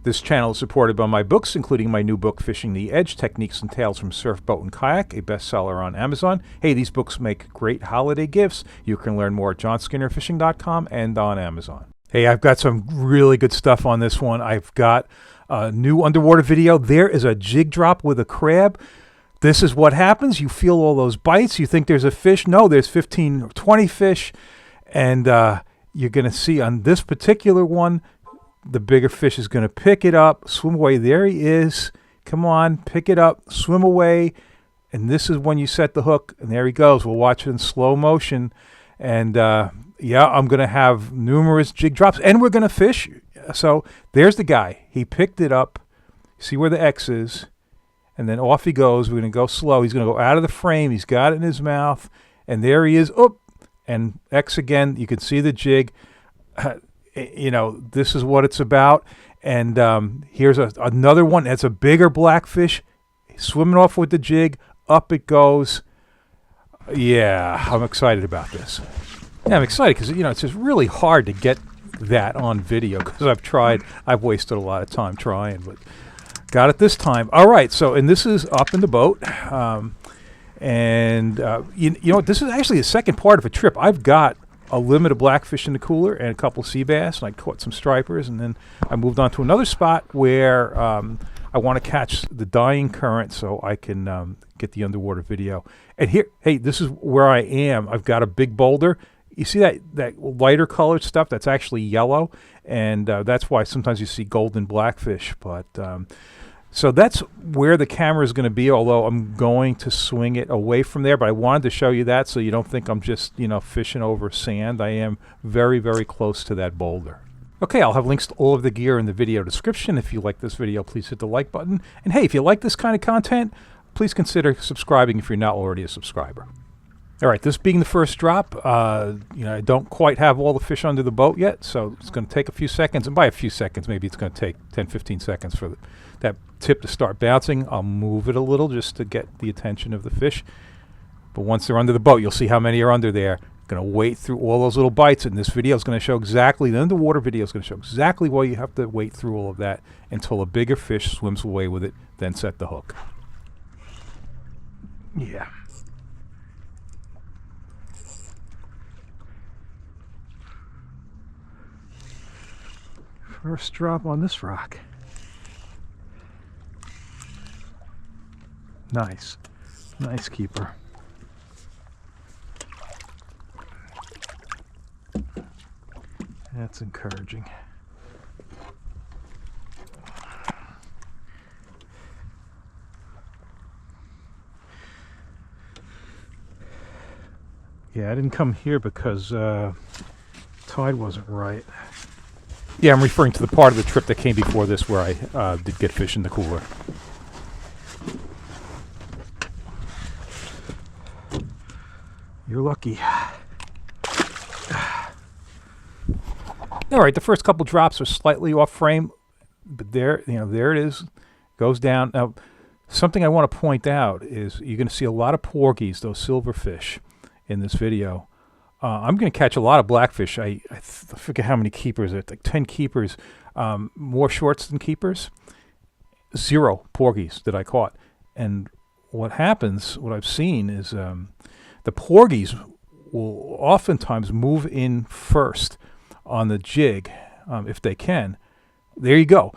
This channel is supported by my books, including my new book, Fishing the Edge, Techniques and Tales from Surf, Boat, and Kayak, a bestseller on Amazon. Hey, these books make great holiday gifts. You can learn more at johnskinnerfishing.com and on Amazon. Hey, I've got some really good stuff on this one. I've got a new underwater video. There is a jig drop with a crab. This is what happens. You feel all those bites. You think there's a fish. No, there's 15 or 20 fish. And you're going to see on this particular one, the bigger fish is going to pick it up, swim away. There he is. Come on, pick it up, swim away. And this is when you set the hook. And there he goes. We'll watch it in slow motion. And yeah, I'm going to have numerous jig drops. And we're going to fish. So there's the guy. He picked it up. See where the X is. And then off he goes. We're going to go slow. He's going to go out of the frame. He's got it in his mouth. And there he is. Oh, and X again. You can see the jig. You know, this is what it's about. And here's another one. That's a bigger blackfish. Swimming off with the jig. Up it goes. Yeah, I'm excited about this. Yeah, I'm excited because, you know, it's just really hard to get that on video because I've wasted a lot of time trying, but got it this time. All right, so, and this is up in the boat. You know what, this is actually the second part of a trip. I've got a limit of blackfish in the cooler and a couple sea bass, and I caught some stripers, and then I moved on to another spot where I want to catch the dying current so I can get the underwater video. And here, hey, this is where I am. I've got a big boulder. You see that lighter colored stuff? That's actually yellow, and that's why sometimes you see golden blackfish. But so that's where the camera is going to be, although I'm going to swing it away from there. But I wanted to show you that so you don't think I'm just, you know, fishing over sand. I am very, very close to that boulder. Okay, I'll have links to all of the gear in the video description. If you like this video, please hit the like button. And hey, if you like this kind of content, please consider subscribing if you're not already a subscriber. All right, this being the first drop, you know, I don't quite have all the fish under the boat yet, so it's going to take a few seconds. And by a few seconds, maybe it's going to take 10, 15 seconds for that tip to start bouncing. I'll move it a little just to get the attention of the fish. But once they're under the boat, you'll see how many are under there. Going to wait through all those little bites, and this video is going to show exactly, the underwater video is going to show exactly why you have to wait through all of that until a bigger fish swims away with it, then set the hook. Yeah. First drop on this rock. Nice. Nice keeper. That's encouraging. Yeah, I didn't come here because tide wasn't right. Yeah, I'm referring to the part of the trip that came before this where I did get fish in the cooler. You're lucky. All right, the first couple drops are slightly off frame, but there, you know, there it is, goes down. Now, something I want to point out is you're going to see a lot of porgies, those silverfish, in this video. I'm going to catch a lot of blackfish. I forget how many keepers. It's like 10 keepers, more shorts than keepers. 0 porgies that I caught. And what happens, what I've seen is the porgies will oftentimes move in first on the jig, if they can. There you go.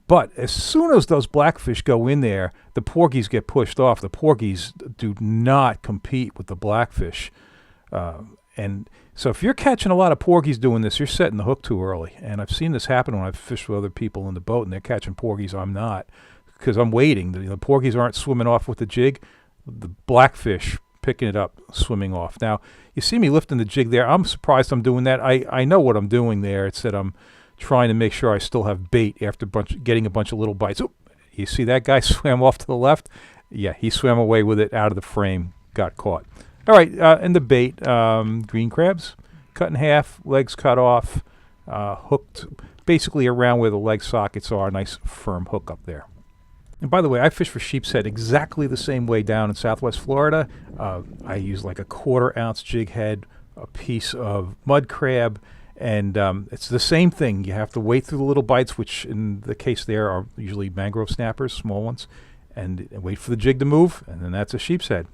But as soon as those blackfish go in there, the porgies get pushed off. The porgies do not compete with the blackfish. And so if you're catching a lot of porgies doing this, you're setting the hook too early. And I've seen this happen when I've fished with other people in the boat, and they're catching porgies. I'm not, because I'm waiting. The porgies aren't swimming off with the jig. The blackfish picking it up, swimming off. Now, you see me lifting the jig there. I'm surprised I'm doing that. I know what I'm doing there. It's that I'm trying to make sure I still have bait after getting a bunch of little bites. Oop, you see that guy swam off to the left? Yeah, he swam away with it out of the frame, got caught. All right, and the bait, green crabs, cut in half, legs cut off, hooked basically around where the leg sockets are. Nice firm hook up there. And by the way, I fish for sheep's head exactly the same way down in Southwest Florida. I use like a 1/4 ounce jig head, a piece of mud crab, And it's the same thing. You have to wait through the little bites, which in the case there are usually mangrove snappers, small ones, and wait for the jig to move, and then that's a sheep's head.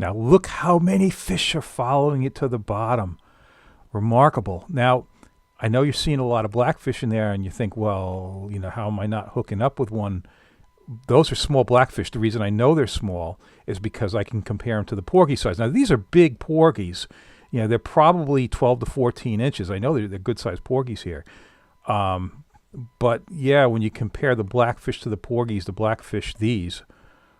Now look how many fish are following it to the bottom. Remarkable. Now, I know you're seeing a lot of blackfish in there, and you think, well, you know, how am I not hooking up with one? Those are small blackfish. The reason I know they're small is because I can compare them to the porgy size. Now, these are big porgies. You know, they're probably 12 to 14 inches. I know they're good-sized porgies here. But, yeah, when you compare the blackfish to the porgies, the blackfish, these,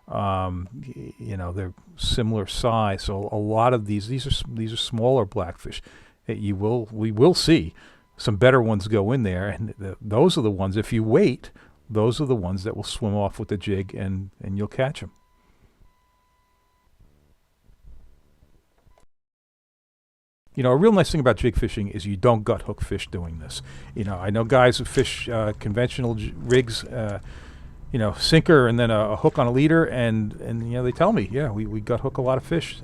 you know, they're similar size. So a lot of these are smaller blackfish. We will see some better ones go in there, and those are the ones, if you wait, those are the ones that will swim off with the jig, and you'll catch them. You know, a real nice thing about jig fishing is you don't gut hook fish doing this. You know, I know guys who fish conventional rigs, you know, sinker and then a hook on a leader, and you know, they tell me, yeah, we gut hook a lot of fish.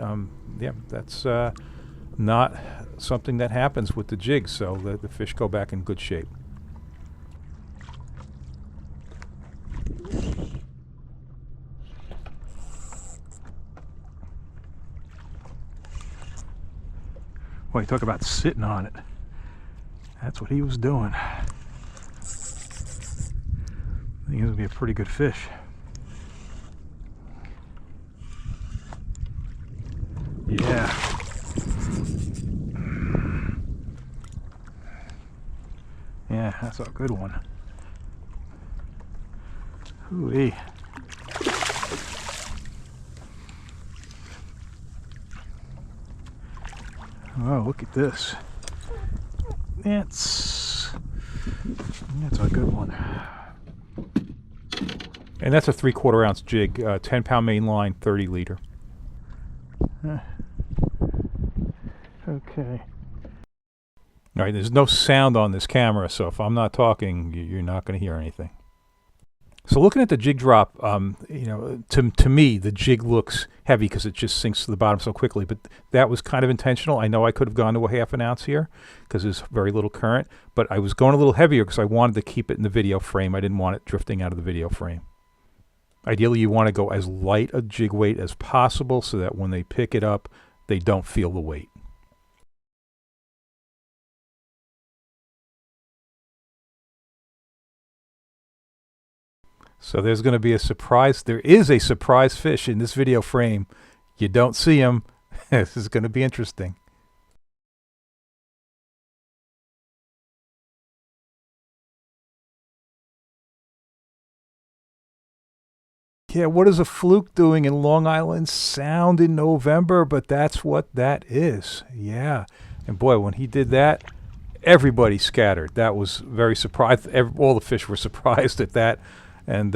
Yeah, that's not something that happens with the jigs, so the fish go back in good shape. Well, you talk about sitting on it. That's what he was doing. I think this would be a pretty good fish. Yeah. Yeah, that's a good one. Hoo-wee. Oh, look at this. That's a good one. And that's a 3/4 ounce jig, 10-pound main line, 30 liter. Okay. All right, there's no sound on this camera, so if I'm not talking, you're not going to hear anything. So looking at the jig drop, you know, to me, the jig looks heavy because it just sinks to the bottom so quickly, but that was kind of intentional. I know I could have gone to a 1/2 ounce here because there's very little current, but I was going a little heavier because I wanted to keep it in the video frame. I didn't want it drifting out of the video frame. Ideally, you want to go as light a jig weight as possible so that when they pick it up, they don't feel the weight. So there's going to be a surprise. There is a surprise fish in this video frame. You don't see him. This is going to be interesting. Yeah, what is a fluke doing in Long Island Sound in November? But that's what that is. Yeah. And boy, when he did that, everybody scattered. That was very surprised. All the fish were surprised at that. And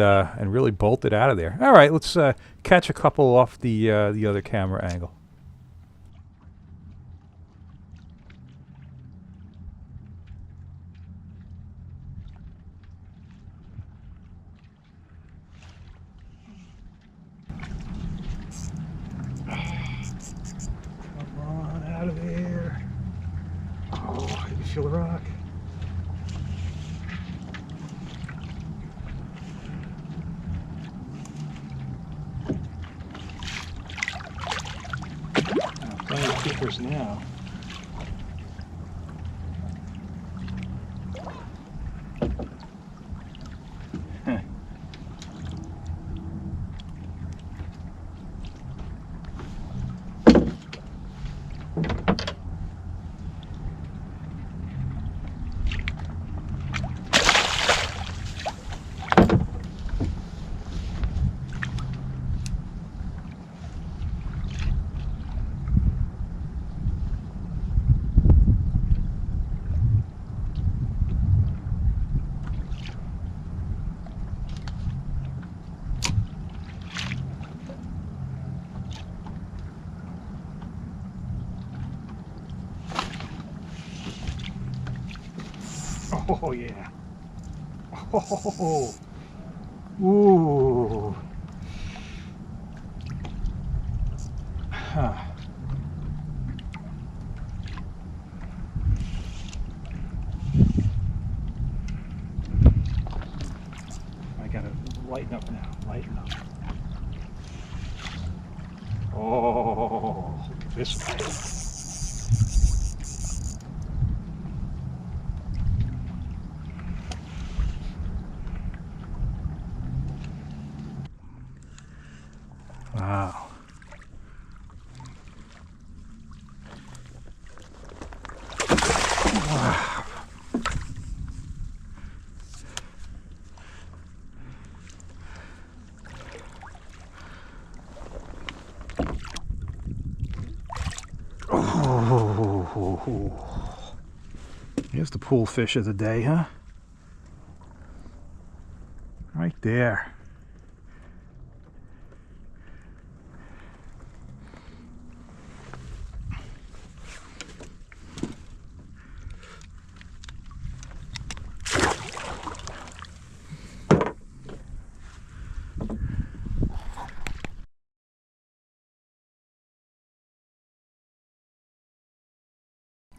really bolted out of there. All right, let's catch a couple off the other camera angle. Come on, out of there. Oh, you feel the rock. Keepers now. Oh yeah. Oh. Ooh. Huh. I gotta lighten up now. Lighten up. Oh, this way. Wow. Wow. Oh. Here's the pool fish of the day, huh? Right there.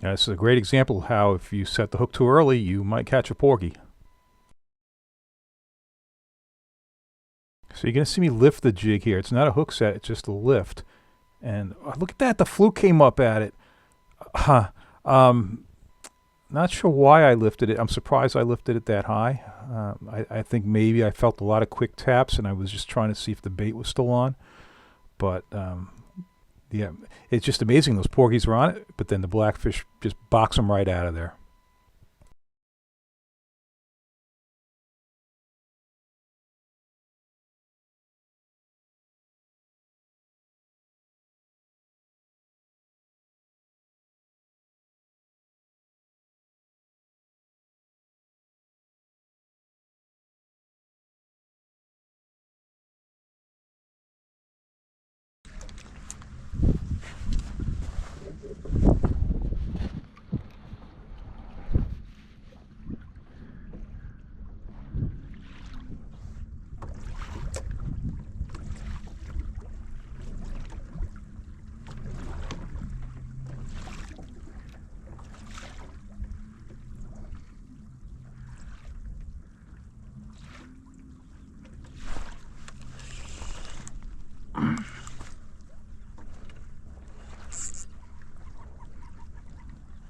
Now, this is a great example of how if you set the hook too early, you might catch a porgy. So you're going to see me lift the jig here. It's not a hook set, it's just a lift. And look at that, the fluke came up at it. Not sure why I lifted it. I'm surprised I lifted it that high. I think maybe I felt a lot of quick taps and I was just trying to see if the bait was still on. But yeah, it's just amazing. Those porgies were on it, but then the blackfish just box them right out of there.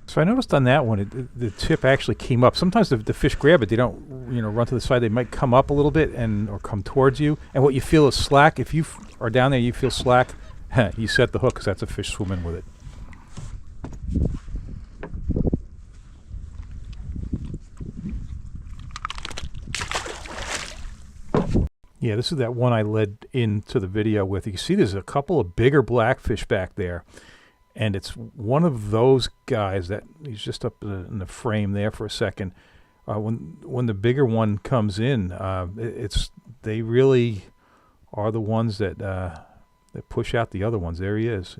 So I noticed on that one, the tip actually came up. Sometimes the fish grab it; they don't, run to the side. They might come up a little bit or come towards you. And what you feel is slack. If you are down there, you feel slack. You set the hook because that's a fish swimming with it. Yeah, this is that one I led into the video with. You can see there's a couple of bigger blackfish back there. And it's one of those guys that he's just up in the frame there for a second. When the bigger one comes in, they really are the ones that push out the other ones. There he is,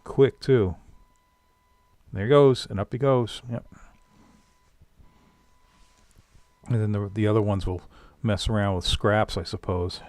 quick too. There he goes, and up he goes. Yep. And then the other ones will mess around with scraps, I suppose.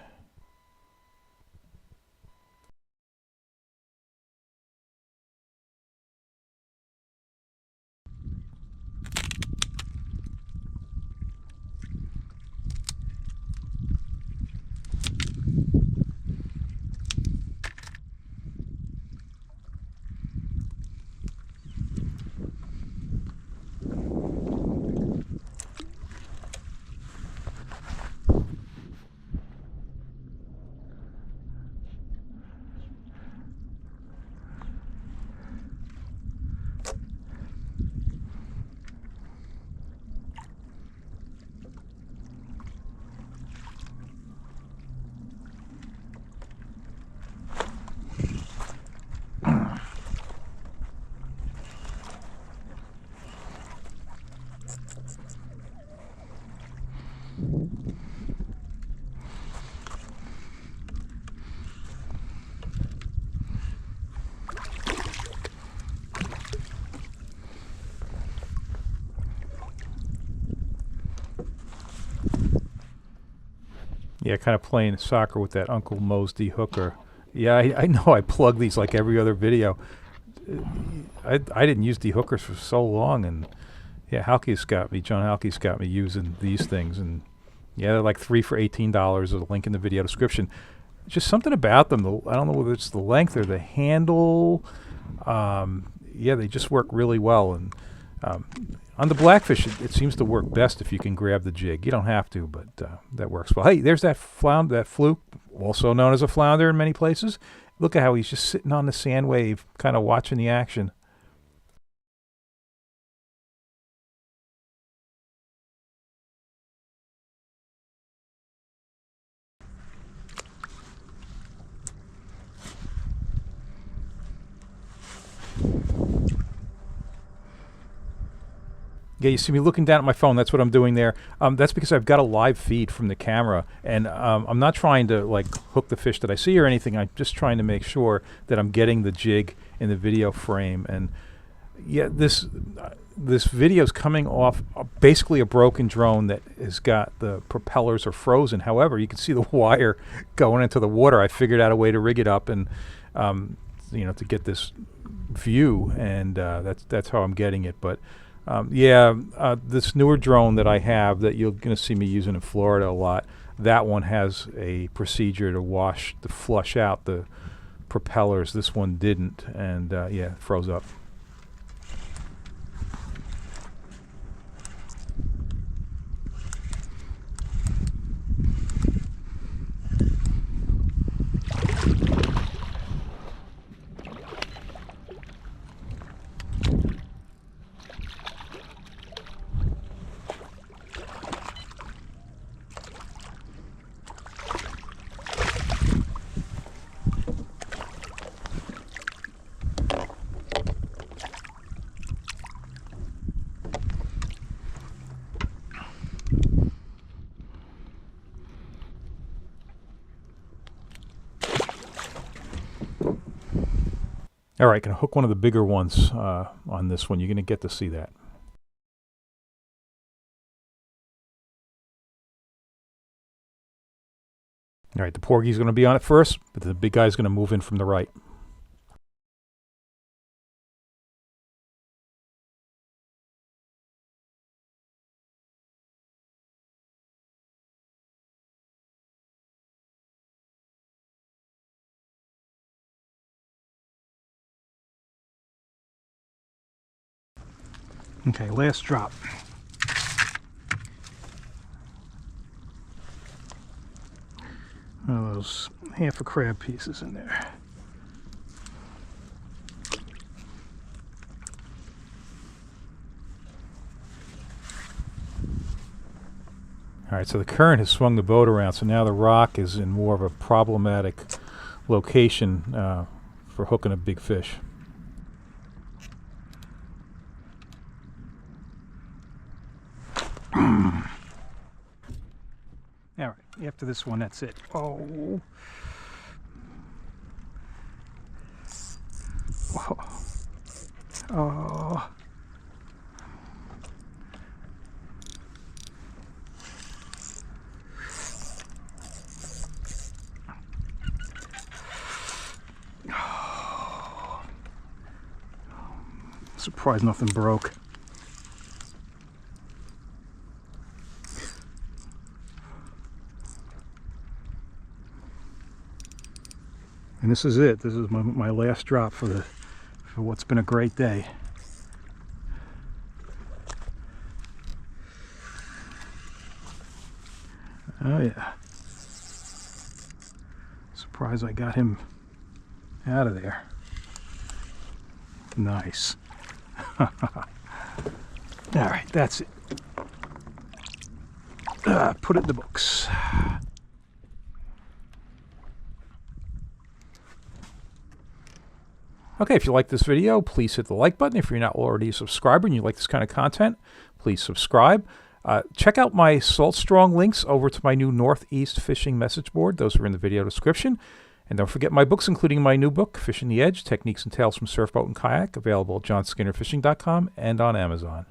Yeah, kind of playing soccer with that Uncle Moe's de-hooker. Yeah, I know I plug these like every other video. I didn't use de-hookers for so long, and yeah, John Halke's got me using these things, and yeah, they're like 3 for $18. There's a link in the video description. Just something about them. I don't know whether it's the length or the handle. Yeah, they just work really well. And on the Blackfish, it seems to work best if you can grab the jig. You don't have to, but that works well. Hey, there's that fluke, also known as a flounder in many places. Look at how he's just sitting on the sand wave, kind of watching the action. Yeah, you see me looking down at my phone. That's what I'm doing there. That's because I've got a live feed from the camera, and I'm not trying to like hook the fish that I see or anything. I'm just trying to make sure that I'm getting the jig in the video frame. And yeah, this video is coming off basically a broken drone that has got the propellers are frozen. However, you can see the wire going into the water. I figured out a way to rig it up and to get this view, and that's how I'm getting it. But this newer drone that I have that you're going to see me using in Florida a lot, that one has a procedure to flush out the propellers. This one didn't, and yeah, it froze up. All right, gonna hook one of the bigger ones on this one. You're gonna get to see that. All right, the porgy's gonna be on it first, but the big guy's gonna move in from the right. Okay, last drop. One of those half a crab pieces in there. All right, so the current has swung the boat around, so now the rock is in more of a problematic location for hooking a big fish. All right, after this one, that's it. Oh. Whoa. Oh. Surprised nothing broke. And this is it. This is my last drop for what's been a great day. Oh yeah. Surprised I got him out of there. Nice. All right, that's it. Put it in the books. Okay, if you like this video, please hit the like button. If you're not already a subscriber and you like this kind of content, please subscribe. Check out my Salt Strong links over to my new Northeast Fishing message board. Those are in the video description. And don't forget my books, including my new book, Fishing the Edge, Techniques and Tales from Surfboat and Kayak, available at johnskinnerfishing.com and on Amazon.